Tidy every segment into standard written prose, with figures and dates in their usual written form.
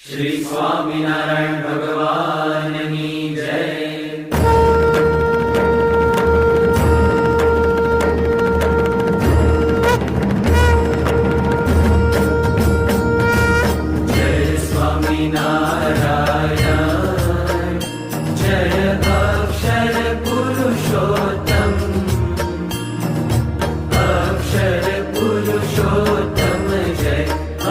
શ્રી સ્વામિનારાયણ ભગવાનની જય. જય સ્વામિનારાયણ, જય અક્ષર પુરુષોત્તમ, અક્ષર પુરુષોત્તમ જય,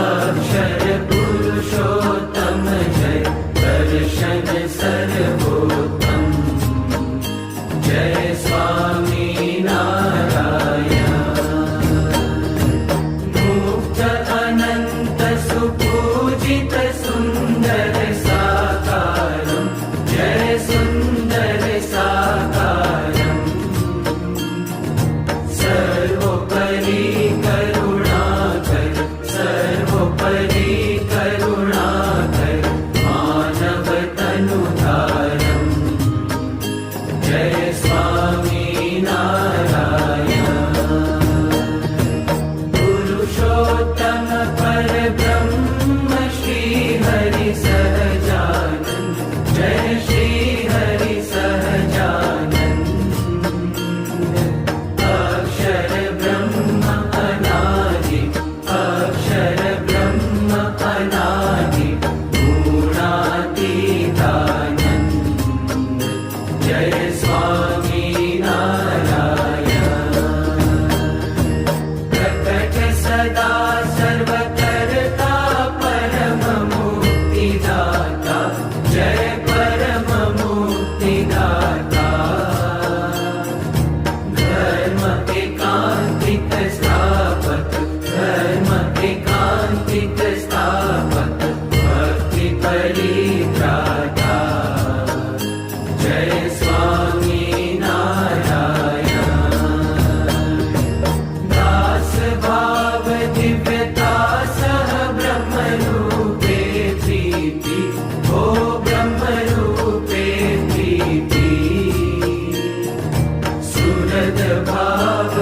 અક્ષર પુરુષોત્તમ જય, દર્શન સર્વોત્તમ. જય સ્વામિનારાયણ, મુક્ત અનંત સુપૂજિત સુંદર સાકારમ, જય સુંદર સાકારમ. સર્વોપરી કરુણાકર, સર્વોપરી કરુણાકર, માનવ તનુધારમ. જય સ્વામિનારાયણ, પુરુષોત્તમ પરબ્રહ્મ શ્રી હરિ સહજાનંદ, જય શ્રી હરિ સહજાનંદ. અક્ષર બ્રહ્મ અનાદિ, અક્ષર બ્રહ્મ અનાદિ, ગુણાતીતાનંદ. જય સ્વામિનારાયણ, પ્રકટ સદા સર્વકર્તા પરમ મુક્તિદાતા, જય પરમ મુક્તિદાતા. ધર્મ એકાંતિક સ્થાપક, ધર્મ એકાંતિક સ્થાપક, ભક્તિ પરિત્રાતા. જય સ્વામિનારાયણ, દાસ ભાવ દિવ્યતા સહ બ્રહ્મરૂપે પ્રીતિ, ઓ બ્રહ્મરૂપે પ્રીતિ. સુરત ભાવ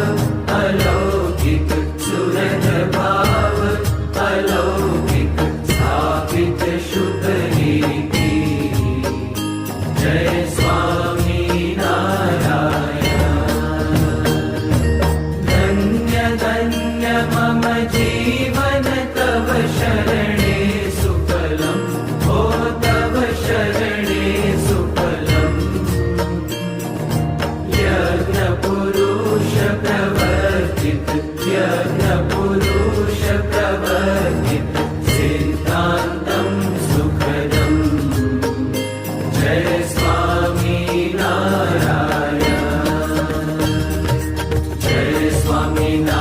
અલૌકિક, સુરત ભાવ અલૌકિક, સ્થાપિત શુભ રીતિ. જય સ્વામિનારાયણ, ધન્ય ધન્ય મમ જીવન તવ શરણે સુફલમ, ઓ તવ શરણે સુફલમ. યજ્ઞ પુરુષ પ્રવર્તિત, યજ્ઞ પુરુષ પ્રવર્તિત, સિદ્ધાંતમ સુખદમ. જય સ્વામિનારાયણ, જય સ્વામિનારાયણ,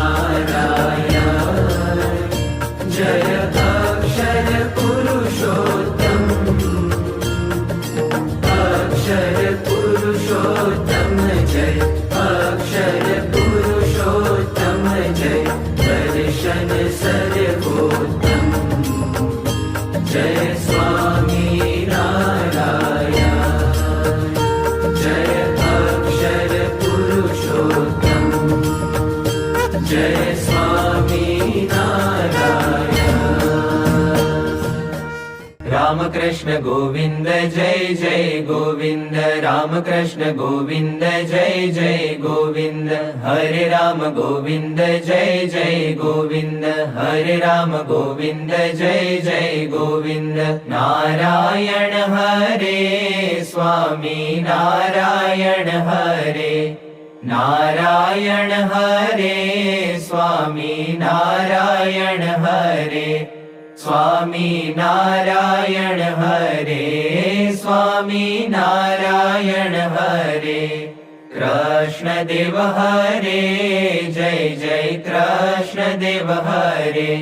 જય અક્ષર પુરુષોત્તમ, અક્ષર પુરુષોત્તમ જય, અક્ષર પુરુષોત્તમ જય, દર્શન સર્વોત્તમ. જય સ્વામિનારાયણ, જય અક્ષર પુરુષોત્તમ, જય સ્વામિનારાયણ. રામકૃષ્ણ ગોવિંદ જય જય ગોવિંદ, રામકૃષ્ણ ગોવિંદ જય જય ગોવિંદ. હરે રામ ગોવિંદ જય જય ગોવિંદ, હરે રામ ગોવિંદ જય જય ગોવિંદ. નારાયણ હરે સ્વામી નારાયણ હરે, નારાયણ હરે સ્વામી નારાયણ હરે, સ્વામી નારાયણ હરે, સ્વામી નારાયણ હરે. કૃષ્ણ દેવ હરે, જય જય કૃષ્ણ દેવ હરે,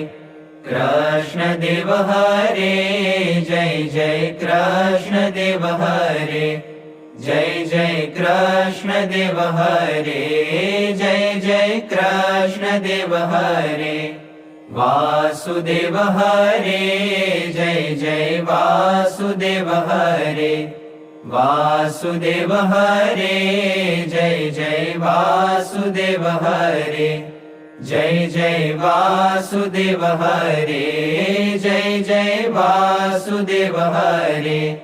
કૃષ્ણ દેવ હરે, જય જય કૃષ્ણ દેવ હરે, જય જય કૃષ્ણ દેવ હરે, જય જય કૃષ્ણ દેવ હરે. વાસુદેવ હરે, જય જય વાસુદેવ હરે, વાસુદેવ હરે, જય જય વાસુદેવ હરે, जय जय वासुदेव हरे, जय जय वासुदेव हरे,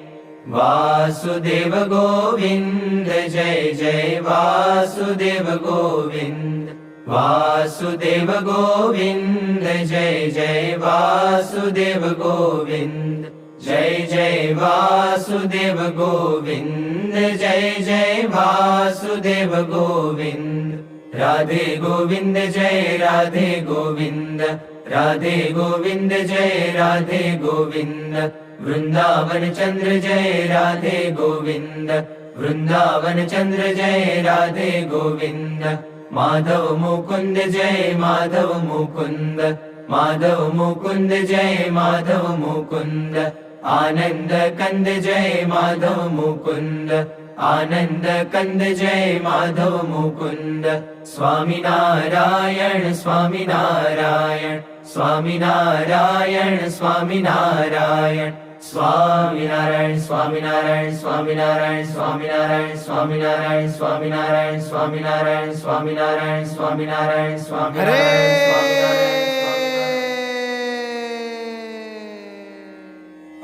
वासुदेव गोविंद जय जय वासुदेव गोविंद, वासुदेव गोविंद जय जय वासुदेव गोविंद, जय जय वासुदेव गोविंद, जय जय वासुदेव गोविंद, राधे गोविंद जय राधे गोविंद, राधे गोविंद जय राधे गोविंद, वृंदावन चंद्र जय राधे गोविंद, वृंदावन चंद्र जय राधे गोविंद, माधव मुकुंद जय माधव मुकुंद, माधव मुकुंद जय माधव मुकुंद, आनंद कंद जय माधव मुकुंद, आनंद कंद जय माधव मुकुंद, स्वामी नारायण स्वामी नारायण, स्वामी नारायण स्वामी नारायण, स्वामी नारायण स्वामी नारायण स्वामी नारायण स्वामी नारायण स्वामी नारायण स्वामी नारायण स्वामी नारायण स्वामी नारायण स्वामी नारायण स्वामी नारायण।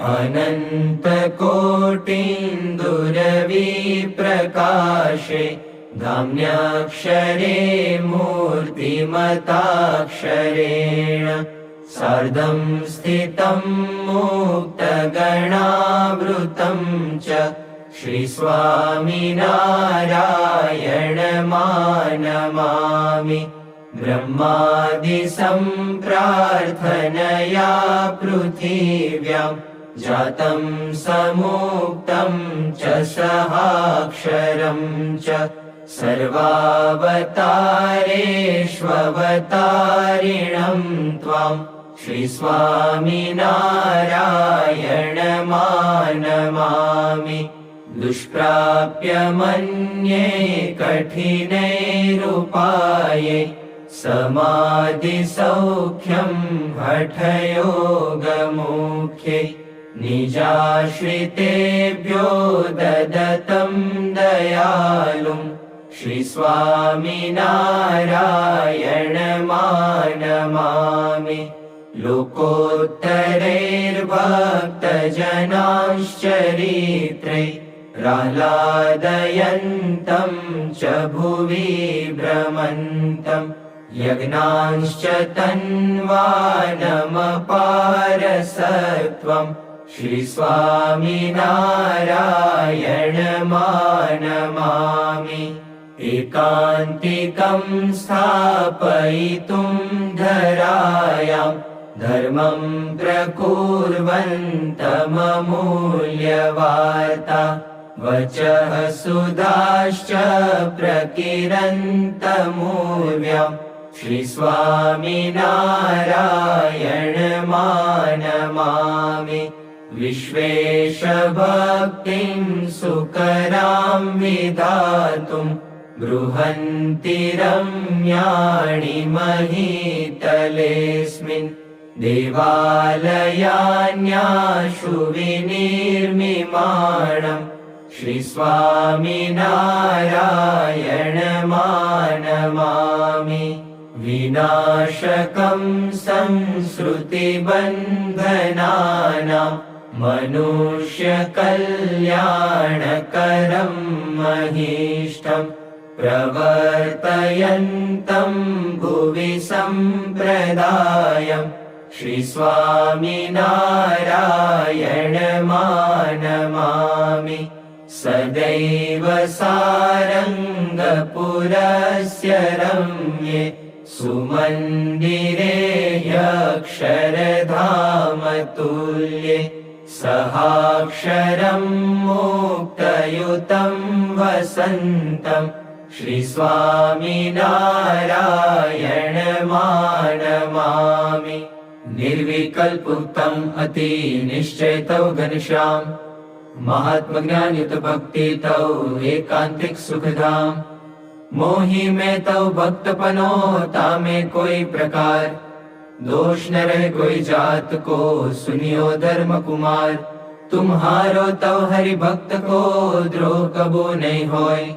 अनंत कोटिन्दुरवि प्रकाशे, धाम्याक्षरे मूर्तिमताक्षरेण, सार्धं स्थितं मुक्तगणावृतं च, श्रीस्वामिनारायणमानमामि, ब्रह्मादि सम्प्रार्थनया पृथिव्यां, जातं समुक्तं च सहाक्षरं च, सर्वावतारेष्ववतारिणं त्वां, श्रीस्वामिनारायणमानमामि, दुष्प्राप्य मन्ये कठिनैरुपाये, समाधिसौख्यं हठयोगमुख्ये, निजाश्रितेभ्यो ददतं दयालुं, श्रीस्वामिनारायणमानमामि, लोकोत्तरैर्भक्तजनांश्चरित्रे, प्रह्लादयन्तं च भुवि भ्रमन्तं, यज्ञांश्च तन्वानमपारसत्वं, श्रीस्वामिनारायणमानमामि, एकान्तिकं स्थापयितुं धरायां, धर्मं प्रकुर्वन्तममूल्यवार्ता, वचः सुधाश्च प्रकिरन्तमूर्व्याम्, श्रीस्वामिनारायणमानमामि, विश्वेशभक्तिं सुकरां विधातुं, बृहन्ति रम्याणि महीतलेऽस्मिन्, देवालयान्याशु विनिर्मिमाणम्, श्रीस्वामिनारायणमानमामि, विनाशकं संसृतिबन्धनानां, मनुष्यकल्याणकरं महीष्टम्, प्रवर्तयन्तं भुवि सम्प्रदायम्, श्रीस्वामिनारायणमानमामि, सदैव सारङ्गपुरस्य रम्ये, सुमन्दिरे ह्यक्षरधामतुल्ये, सहाक्षरं मुक्तयुतं वसन्तम्, श्रीस्वामिनारायणमानमामि, निर्विकल्पुक्तम् अतिनिश्चयतौ घनश्याम्, महात्मज्ञानयुत भक्ति तौ एकांतिक सुखधाम, मोहि में तौ भक्तपनो तामे कोई प्रकार, दोष न रहे कोई जात को सुनियो धर्म कुमार, तुम्हारो तव हरि भक्त को द्रोह कबो नहीं होय,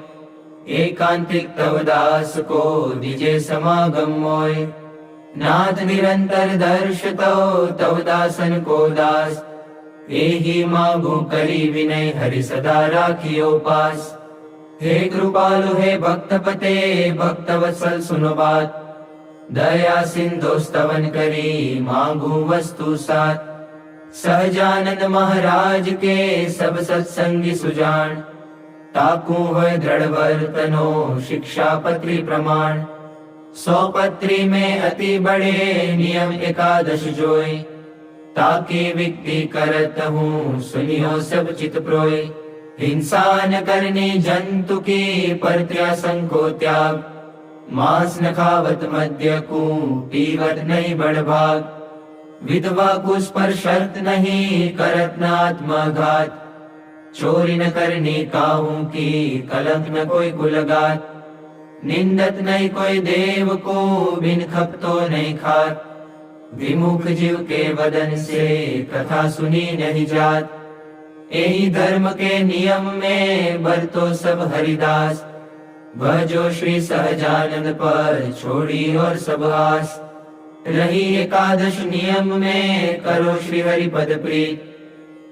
एकांतिक तव दास को दिजे समागम मोय। नाथ निरंतर दर्श तव दासन को दास। एही मांगू करी विनय हरि सदा राखियो पास। हे कृपालु हे भक्तपते भक्त वत्सल सुनो बात। दया सिंधु स्तवन करी मांगू वस्तु सात। सहजानंद महाराज के सब सत्संगी सुजान। ताकू होय दृढ़ वर्तनो शिक्षा पत्री प्रमाण। 100 पत्री में अति बड़े नियम एकादश जोय। ताकि विक्ति करत हूँ सुनियो सब चित प्रोय। हिंसा न करनी जंतु की परित्यासन को त्याग। मांस न खावत मद्य को पीवत नहीं बड़भाग। विधवा कुश पर शर्त नहीं करत न आत्मघात। चोरी न करनी काहू की कलंक न कोई कुलगात। निंदत नहीं कोई देव को बिन खपतो नहीं खात। विमुख जीव के वदन से कथा सुनी नहीं जात। यही धर्म के नियम में बरतो सब हरिदास। भजो श्री सहजानंद पर छोड़ी और सब आस। रही एकादश नियम में करो श्री हरि पद प्रीत।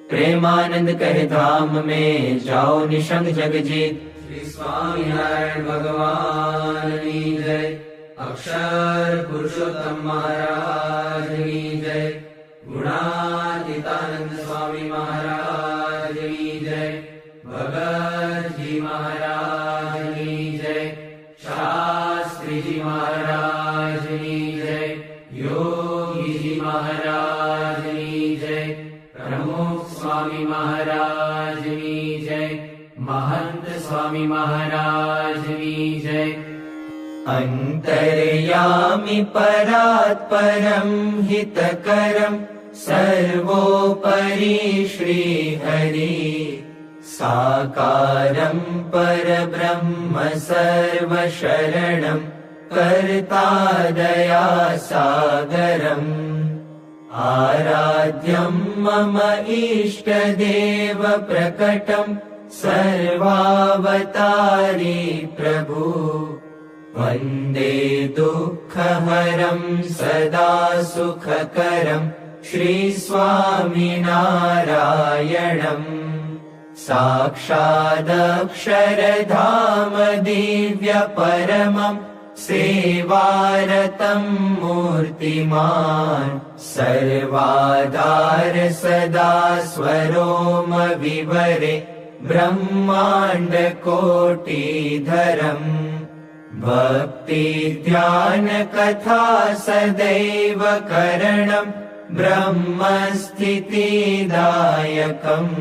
प्रेमानंद कहे धाम में जाओ निशंग जग जीत। श्री स्वामी नारायण भगवान की जय। अक्षर पुरुषोत्तम महाराज की जय। गुणातीतानंद स्वामी महाराज की जय। भगत जी महाराज की जय। शास्त्री जी महाराज की जय। योगी जी महाराज की जय। प्रमुख स्वामी महाराज की जय। महंत स्वामी महाराज की जय। अंतर्यामि परात्परं हितकरं सर्वोपरि श्री हरि। साकारं परब्रह्म सर्वशरणं कर्ता दया सागरम्। आराध्यं मम इष्टदेव प्रकटं सर्वावतारी प्रभु। वन्दे दुःखहरं सदा सुखकरं श्री स्वामिनारायणम्। साक्षादक्षरधाम दिव्य परमं सेवारतं मूर्तिमान्। सर्वाधार सदा स्वरोम विवरे ब्रह्मांड कोटिधरम्। भक्ति ध्यान कथा सदैव करणं ब्रह्मस्थितिदायकम्।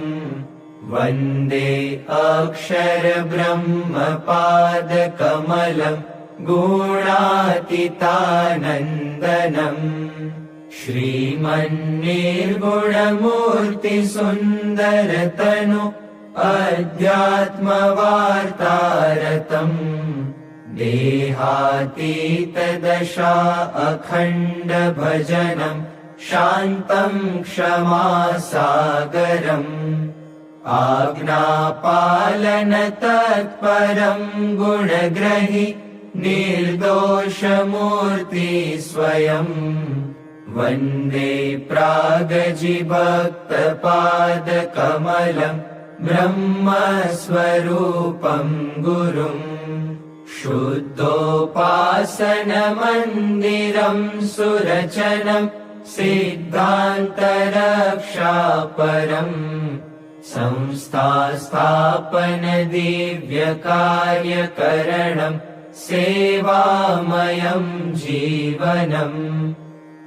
वन्दे अक्षर ब्रह्मपाद कमलं गुणातीतानन्दनम्। श्रीमन्निर्गुणमूर्ति सुन्दरतनु अध्यात्मवार्तारतम्। देहातीत दशा अखण्ड भजनं शान्तं क्षमासागरम्। आज्ञापालन तत्परं गुणग्रही निर्दोषमूर्ति स्वयं। वन्दे प्रागजिभक्तपादकमलं ब्रह्मस्वरूपं गुरुम्। शुद्धोपासनमन्दिरं सुरचनं सिद्धान्तरक्षापरम्। संस्थास्थापन दिव्यकार्यकरणं सेवामयं जीवनम्।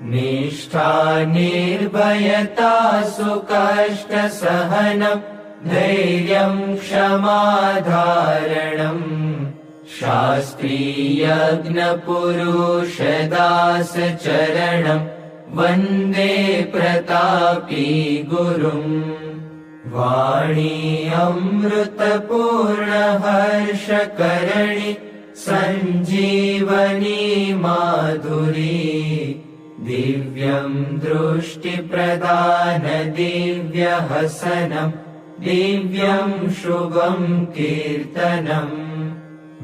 निष्ठा निर्भयता सुकष्टसहनं धैर्यं क्षमाधारणम्। शास्त्रीयज्ञपुरुषदासचरणं वन्दे प्रतापी गुरुम्। वाणी अमृतपूर्ण हर्षकरणि सञ्जीवनी माधुरी। दिव्यं दृष्टिप्रदान दिव्यहसनं दिव्यं शुभं कीर्तनम्।